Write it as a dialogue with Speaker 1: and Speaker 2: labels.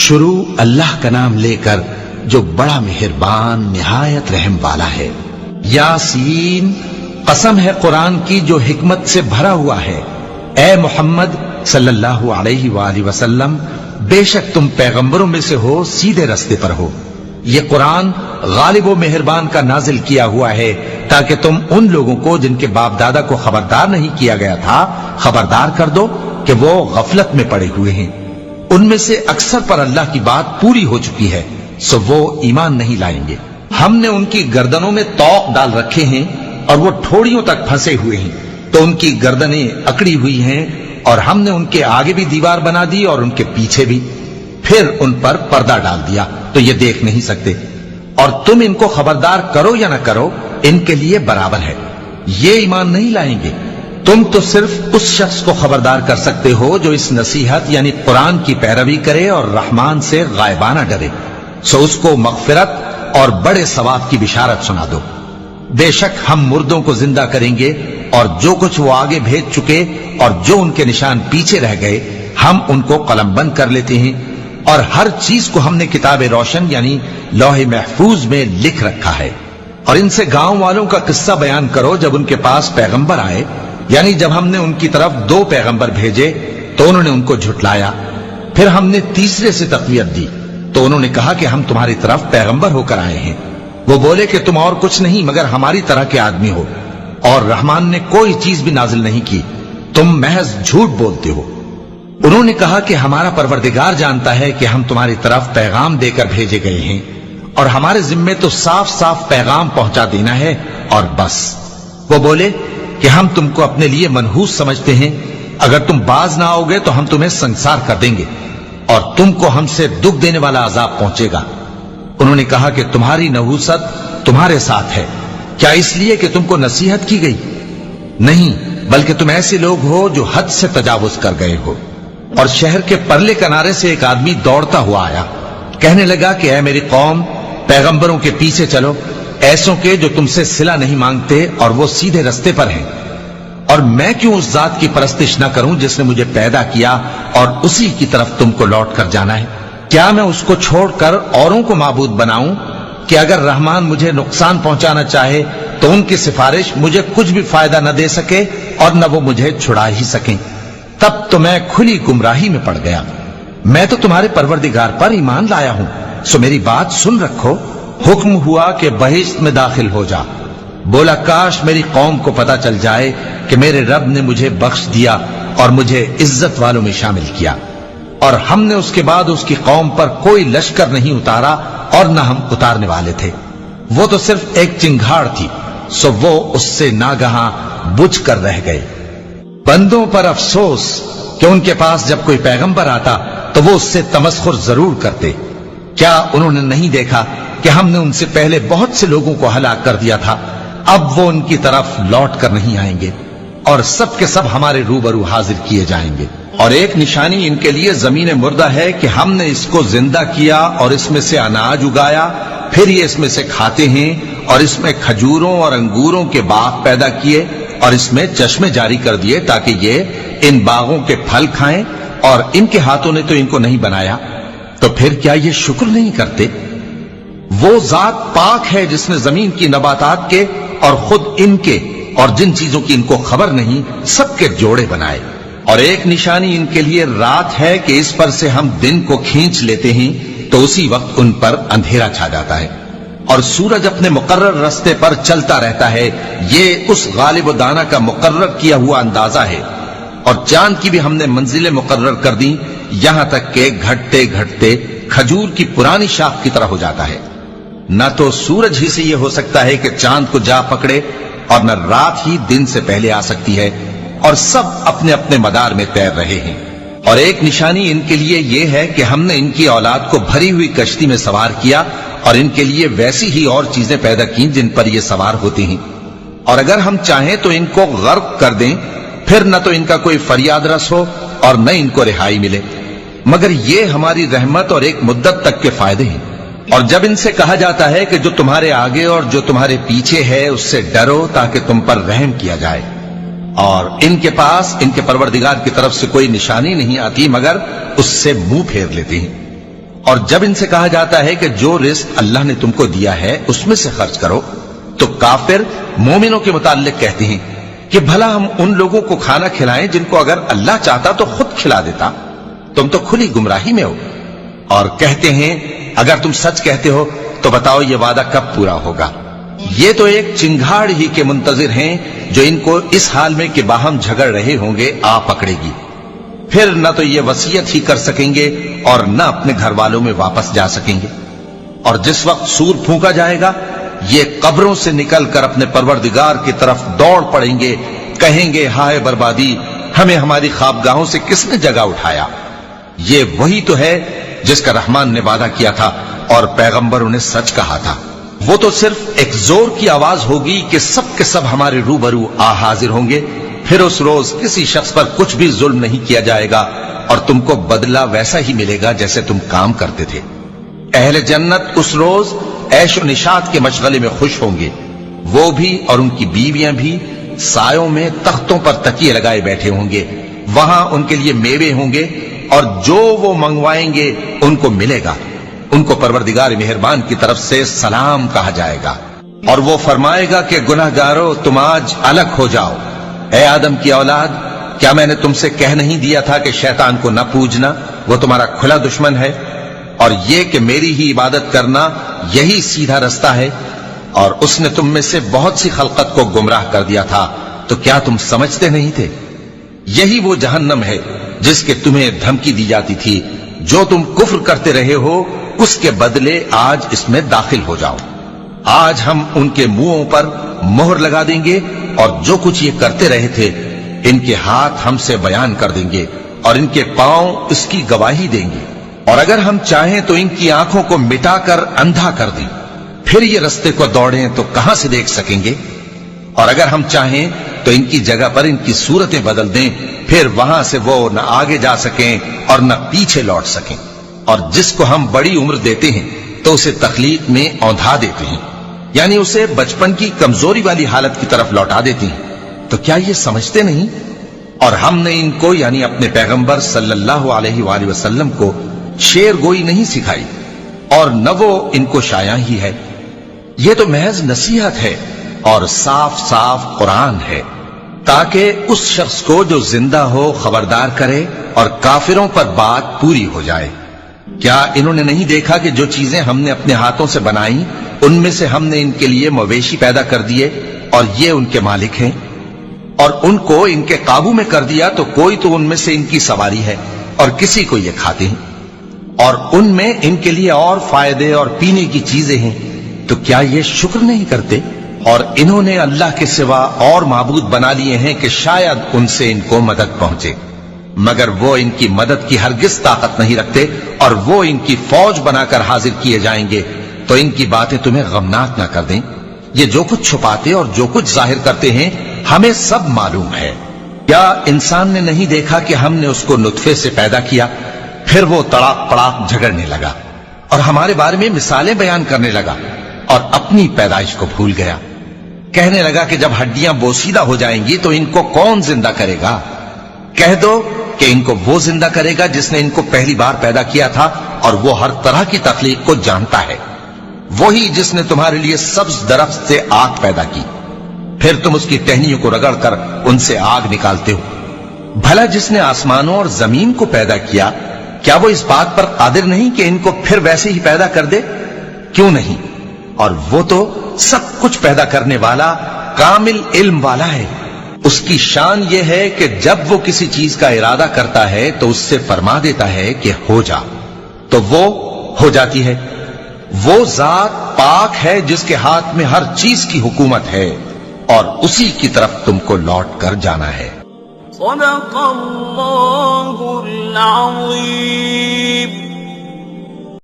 Speaker 1: شروع اللہ کا نام لے کر جو بڑا مہربان نہایت رحم والا ہے۔ یاسین، قسم ہے قرآن کی جو حکمت سے بھرا ہوا ہے۔ اے محمد صلی اللہ علیہ وآلہ وسلم، بے شک تم پیغمبروں میں سے ہو، سیدھے رستے پر ہو۔ یہ قرآن غالب و مہربان کا نازل کیا ہوا ہے تاکہ تم ان لوگوں کو جن کے باپ دادا کو خبردار نہیں کیا گیا تھا خبردار کر دو کہ وہ غفلت میں پڑے ہوئے ہیں۔ ان میں سے اکثر پر اللہ کی بات پوری ہو چکی ہے، سو وہ ایمان نہیں لائیں گے۔ ہم نے ان کی گردنوں میں طوق ڈال رکھے ہیں اور وہ ٹھوڑیوں تک پھنسے ہوئے ہیں، تو ان کی گردنیں اکڑی ہوئی ہیں، اور ہم نے ان کے آگے بھی دیوار بنا دی اور ان کے پیچھے بھی، پھر ان پر پردہ ڈال دیا تو یہ دیکھ نہیں سکتے۔ اور تم ان کو خبردار کرو یا نہ کرو، ان کے لیے برابر ہے، یہ ایمان نہیں لائیں گے۔ تم تو صرف اس شخص کو خبردار کر سکتے ہو جو اس نصیحت یعنی قرآن کی پیروی کرے اور رحمان سے غائبانہ ڈرے، سو اس کو مغفرت اور بڑے ثواب کی بشارت سنا دو۔ بے شک ہم مردوں کو زندہ کریں گے، اور جو کچھ وہ آگے بھیج چکے اور جو ان کے نشان پیچھے رہ گئے ہم ان کو قلم بند کر لیتے ہیں، اور ہر چیز کو ہم نے کتاب روشن یعنی لوح محفوظ میں لکھ رکھا ہے۔ اور ان سے گاؤں والوں کا قصہ بیان کرو جب ان کے پاس پیغمبر آئے، یعنی جب ہم نے ان کی طرف 2 پیغمبر بھیجے تو انہوں نے ان کو جھٹلایا، پھر ہم نے تیسرے سے تقویت دی تو انہوں نے کہا کہ ہم تمہاری طرف پیغمبر ہو کر آئے ہیں۔ وہ بولے کہ تم اور کچھ نہیں مگر ہماری طرح کے آدمی ہو، اور رحمان نے کوئی چیز بھی نازل نہیں کی، تم محض جھوٹ بولتے ہو۔ انہوں نے کہا کہ ہمارا پروردگار جانتا ہے کہ ہم تمہاری طرف پیغام دے کر بھیجے گئے ہیں، اور ہمارے ذمے تو صاف صاف پیغام پہنچا دینا ہے اور بس۔ وہ بولے کہ ہم تم کو اپنے لیے منحوس سمجھتے ہیں، اگر تم باز نہ آؤ گے تو ہم تمہیں سنسار کر دیں گے اور تم کو ہم سے دکھ دینے والا عذاب پہنچے گا۔ انہوں نے کہا کہ تمہاری نحوست تمہارے ساتھ ہے، کیا اس لیے کہ تم کو نصیحت کی گئی؟ نہیں، بلکہ تم ایسے لوگ ہو جو حد سے تجاوز کر گئے ہو۔ اور شہر کے پرلے کنارے سے ایک آدمی دوڑتا ہوا آیا، کہنے لگا کہ اے میری قوم، پیغمبروں کے پیچھے چلو، ایسوں کے جو تم سے صلہ نہیں مانگتے اور وہ سیدھے رستے پر ہیں۔ اور میں کیوں اس ذات کی پرستش نہ کروں جس نے مجھے پیدا کیا اور اسی کی طرف تم کو لوٹ کر جانا ہے؟ کیا میں اس کو چھوڑ کر اوروں کو معبود بناؤں کہ اگر رحمان مجھے نقصان پہنچانا چاہے تو ان کی سفارش مجھے کچھ بھی فائدہ نہ دے سکے اور نہ وہ مجھے چھڑا ہی سکیں؟ تب تو میں کھلی گمراہی میں پڑ گیا۔ میں تو تمہارے پروردگار پر ایمان لایا ہوں، سو میری بات سن رکھو۔ حکم ہوا کہ بہشت میں داخل ہو جا۔ بولا کاش میری قوم کو پتا چل جائے کہ میرے رب نے مجھے بخش دیا اور مجھے عزت والوں میں شامل کیا، اور ہم نے اس کے بعد اس کی قوم پر کوئی لشکر نہیں اتارا اور نہ ہم اتارنے والے تھے۔ وہ تو صرف ایک چنگھاڑ تھی، سو وہ اس سے ناگہاں بجھ کر رہ گئے۔ بندوں پر افسوس کہ ان کے پاس جب کوئی پیغمبر آتا تو وہ اس سے تمسخر ضرور کرتے۔ کیا انہوں نے نہیں دیکھا کہ ہم نے ان سے پہلے بہت سے لوگوں کو ہلاک کر دیا تھا؟ اب وہ ان کی طرف لوٹ کر نہیں آئیں گے، اور سب کے سب ہمارے روبرو حاضر کیے جائیں گے۔ اور ایک نشانی ان کے لیے زمین مردہ ہے کہ ہم نے اس کو زندہ کیا اور اس میں سے اناج اگایا، پھر یہ اس میں سے کھاتے ہیں، اور اس میں کھجوروں اور انگوروں کے باغ پیدا کیے اور اس میں چشمے جاری کر دیے تاکہ یہ ان باغوں کے پھل کھائیں، اور ان کے ہاتھوں نے تو ان کو نہیں بنایا، تو پھر کیا یہ شکر نہیں کرتے؟ وہ ذات پاک ہے جس نے زمین کی نباتات کے اور خود ان کے اور جن چیزوں کی ان کو خبر نہیں سب کے جوڑے بنائے۔ اور ایک نشانی ان کے لیے رات ہے کہ اس پر سے ہم دن کو کھینچ لیتے ہیں تو اسی وقت ان پر اندھیرا چھا جاتا ہے، اور سورج اپنے مقرر رستے پر چلتا رہتا ہے، یہ اس غالب و دانا کا مقرر کیا ہوا اندازہ ہے۔ اور چاند کی بھی ہم نے منزلیں مقرر کر دی، یہاں تک کہ گھٹتے گھٹتے کھجور کی پرانی شاخ کی طرح ہو جاتا ہے۔ نہ تو سورج ہی سے یہ ہو سکتا ہے کہ چاند کو جا پکڑے، اور نہ رات ہی دن سے پہلے آ سکتی ہے، اور سب اپنے اپنے مدار میں تیر رہے ہیں۔ اور ایک نشانی ان کے لیے یہ ہے کہ ہم نے ان کی اولاد کو بھری ہوئی کشتی میں سوار کیا، اور ان کے لیے ویسی ہی اور چیزیں پیدا کی جن پر یہ سوار ہوتے ہیں، اور اگر ہم چاہیں تو ان کو غرق کر دیں، پھر نہ تو ان کا کوئی فریاد رس ہو اور نہ ان کو رہائی ملے، مگر یہ ہماری رحمت اور ایک مدت تک کے فائدے ہیں۔ اور جب ان سے کہا جاتا ہے کہ جو تمہارے آگے اور جو تمہارے پیچھے ہے اس سے ڈرو تاکہ تم پر رحم کیا جائے، اور ان کے پاس ان کے پروردگار کی طرف سے کوئی نشانی نہیں آتی مگر اس سے منہ پھیر لیتے ہیں۔ اور جب ان سے کہا جاتا ہے کہ جو رزق اللہ نے تم کو دیا ہے اس میں سے خرچ کرو، تو کافر مومنوں کے متعلق کہتے ہیں کہ بھلا ہم ان لوگوں کو کھانا کھلائیں جن کو اگر اللہ چاہتا تو خود کھلا دیتا، تم تو کھلی گمراہی میں ہو۔ اور کہتے ہیں اگر تم سچ کہتے ہو تو بتاؤ یہ وعدہ کب پورا ہوگا؟ یہ تو ایک چنگھاڑ ہی کے منتظر ہیں جو ان کو اس حال میں کہ باہم جھگڑ رہے ہوں گے آ پکڑے گی، پھر نہ تو یہ وصیت ہی کر سکیں گے اور نہ اپنے گھر والوں میں واپس جا سکیں گے۔ اور جس وقت سور پھونکا جائے گا یہ قبروں سے نکل کر اپنے پروردگار کی طرف دوڑ پڑیں گے، کہیں گے ہائے بربادی، ہمیں ہماری خوابگاہوں سے کس نے جگہ اٹھایا۔ یہ وہی تو ہے جس کا رحمان نے وعدہ کیا تھا اور پیغمبروں نے سچ کہا تھا۔ وہ تو صرف ایک زور کی آواز ہوگی کہ سب کے سب ہمارے روبرو آ حاضر ہوں گے، پھر اس روز کسی شخص پر کچھ بھی ظلم نہیں کیا جائے گا اور تم کو بدلہ ویسا ہی ملے گا جیسے تم کام کرتے تھے۔ اہل جنت اس روز عیش و نشاط کے مشغلے میں خوش ہوں گے، وہ بھی اور ان کی بیویاں بھی سایوں میں تختوں پر تکیے لگائے بیٹھے ہوں گے، وہاں ان کے لیے میوے ہوں گے اور جو وہ منگوائیں گے ان کو ملے گا۔ ان کو پروردگار مہربان کی طرف سے سلام کہا جائے گا، اور وہ فرمائے گا کہ گناہگارو تم آج الگ ہو جاؤ۔ اے آدم کی اولاد، کیا میں نے تم سے کہہ نہیں دیا تھا کہ شیطان کو نہ پوجنا، وہ تمہارا کھلا دشمن ہے، اور یہ کہ میری ہی عبادت کرنا یہی سیدھا رستہ ہے؟ اور اس نے تم میں سے بہت سی خلقت کو گمراہ کر دیا تھا، تو کیا تم سمجھتے نہیں تھے؟ یہی وہ جہنم ہے جس کے تمہیں دھمکی دی جاتی تھی، جو تم کفر کرتے رہے ہو اس کے بدلے آج اس میں داخل ہو جاؤ۔ آج ہم ان کے منہوں پر مہر لگا دیں گے اور جو کچھ یہ کرتے رہے تھے ان کے ہاتھ ہم سے بیان کر دیں گے اور ان کے پاؤں اس کی گواہی دیں گے، اور اگر ہم چاہیں تو ان کی آنکھوں کو مٹا کر اندھا کر دیں، پھر یہ رستے کو دوڑیں تو کہاں سے دیکھ سکیں گے؟ اور اگر ہم چاہیں تو ان کی جگہ پر ان کی صورتیں بدل دیں، پھر وہاں سے وہ نہ آگے جا سکیں اور نہ پیچھے لوٹ سکیں۔ اور جس کو ہم بڑی عمر دیتے ہیں تو اسے تخلیق میں اوندھا دیتے ہیں، یعنی اسے بچپن کی کمزوری والی حالت کی طرف لوٹا دیتے ہیں۔ تو کیا یہ سمجھتے نہیں؟ اور ہم نے ان کو یعنی اپنے پیغمبر صلی اللہ علیہ وآلہ وسلم کو شعر گوئی نہیں سکھائی، اور نہ وہ ان کو شایع ہی ہے، یہ تو محض نصیحت ہے اور صاف صاف قرآن ہے، تاکہ اس شخص کو جو زندہ ہو خبردار کرے اور کافروں پر بات پوری ہو جائے۔ کیا انہوں نے نہیں دیکھا کہ جو چیزیں ہم نے اپنے ہاتھوں سے بنائی ان میں سے ہم نے ان کے لیے مویشی پیدا کر دیے اور یہ ان کے مالک ہیں، اور ان کو ان کے قابو میں کر دیا تو کوئی تو ان میں سے ان کی سواری ہے اور کسی کو یہ کھاتے ہیں، اور ان میں ان کے لیے اور فائدے اور پینے کی چیزیں ہیں، تو کیا یہ شکر نہیں کرتے؟ اور انہوں نے اللہ کے سوا اور معبود بنا لیے ہیں کہ شاید ان سے ان کو مدد پہنچے، مگر وہ ان کی مدد کی ہرگز طاقت نہیں رکھتے، اور وہ ان کی فوج بنا کر حاضر کیے جائیں گے تو ان کی باتیں تمہیں غمناک نہ کر دیں۔ یہ جو کچھ چھپاتے اور جو کچھ ظاہر کرتے ہیں ہمیں سب معلوم ہے۔ کیا انسان نے نہیں دیکھا کہ ہم نے اس کو نطفے سے پیدا کیا، پھر وہ تڑاک پڑاک جھگڑنے لگا اور ہمارے بارے میں مثالیں بیان کرنے لگا اور اپنی پیدائش کو بھول گیا، کہنے لگا کہ جب ہڈیاں بوسیدہ ہو جائیں گی تو ان کو کون زندہ کرے گا؟ کہہ دو کہ ان کو وہ زندہ کرے گا جس نے ان کو پہلی بار پیدا کیا تھا، اور وہ ہر طرح کی تخلیق کو جانتا ہے، وہی جس نے تمہارے لیے سبز درخت سے آگ پیدا کی، پھر تم اس کی ٹہنیوں کو رگڑ کر ان سے آگ نکالتے ہو۔ بھلا جس نے آسمانوں اور زمین کو پیدا کیا، کیا وہ اس بات پر قادر نہیں کہ ان کو پھر ویسے ہی پیدا کر دے؟ کیوں نہیں؟ اور وہ تو سب کچھ پیدا کرنے والا کامل علم والا ہے۔ اس کی شان یہ ہے کہ جب وہ کسی چیز کا ارادہ کرتا ہے تو اس سے فرما دیتا ہے کہ ہو جا، تو وہ ہو جاتی ہے۔ وہ ذات پاک ہے جس کے ہاتھ میں ہر چیز کی حکومت ہے، اور اسی کی طرف تم کو لوٹ کر جانا ہے۔
Speaker 2: صدق اللہ العظیم۔